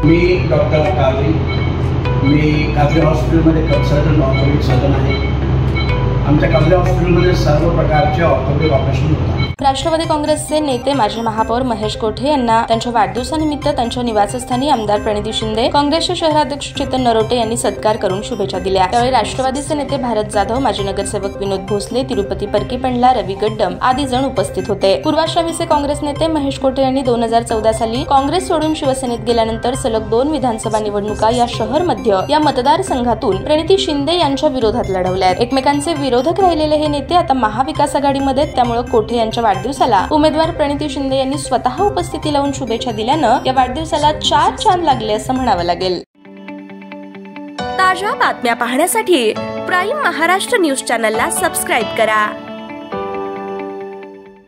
मी doctor cowrie, मी cowrie हॉस्पिटलमध्ये consultant orthopaedic surgeon आहे। आमच्या कावरी हॉस्पिटलमध्ये सर्व प्रकारचे ऑर्थोपेडिक ऑपरेशन होतात। राष्ट्रवादी काँग्रेसचे नेते माजी महापौर महेश कोठे यांना त्यांच्या वाढदिवसानिमित्त त्यांच्या निवासस्थानी आमदार प्रणिती शिंदे, काँग्रेसचे शहराध्यक्ष चेतन नरोटे यांनी सत्कार करून शुभेच्छा दिल्या। त्यावेळी राष्ट्रवादीचे नेते भारत जाधव, माजी नगरसेवक विनोद भोसले, तिरुपती परकीपंडला, रवी गड्डम आदी जण उपस्थित होते। पूर्वाश्रमीचे काँग्रेस नेते महेश कोठे यांनी 2014 साली काँग्रेस सोडून शिवसेनेत गेल्यानंतर सलग 2 विधानसभा निवडणुका या शहर मध्य या मतदारसंघातून प्रणिती शिंदे यांच्या विरोधात लढवल्या आहेत। एकमेकांचे विरोधक राहिलेले हे नेते आता महाविकास आघाडीमध्ये, त्यामुळे कोठे यांच्या वाढदिवसाला उमेदवार प्रणिती शिंदे यांनी स्वतः उपस्थिती लावून शुभेच्छा दिल्यानं या वाढदिवसाला 4 चांद लागले असं म्हणावं लागेल। ताज्या बातम्या पाहण्यासाठी प्राईम महाराष्ट्र न्यूज चॅनलला सबस्क्राईब करा।